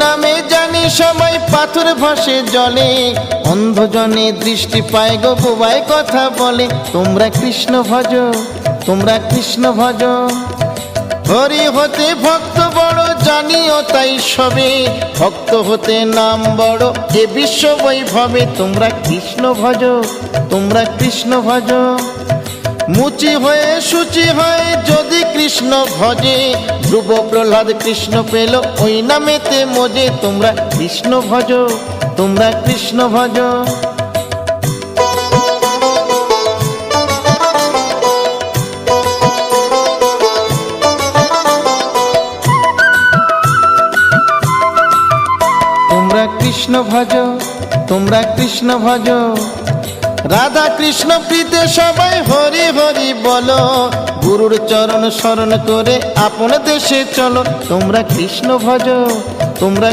নামে জানি সবাই পাথর ভাসে জলে, অন্ধজনে দৃষ্টি পায় গো বোবায় কথা বলে। তোমরা কৃষ্ণ ভজ, তোমরা কৃষ্ণ ভজ। হরি হতে ভক্ত বড় জানিও তাই সবে, ভক্ত হতে নাম বড় এ বিশ্ব বৈভবে। তোমরা কৃষ্ণ ভজ, তোমরা কৃষ্ণ ভজ। মুচি হয়ে সূচি হয় যদি কৃষ্ণ ভজে, ধ্রুব প্রহ্লাদ কৃষ্ণ পেল ওই নামেতে মজে। তোমরা কৃষ্ণ ভজ, তোমরা কৃষ্ণ ভজ। তোমরা কৃষ্ণ ভজ, তোমরা কৃষ্ণ ভজ। রাধা কৃষ্ণ প্রীতে সবাই হরি হরি বলো, গুরুর চরণ শরণ করে আপন দেশে চলো। তোমরা কৃষ্ণ ভজ, তোমরা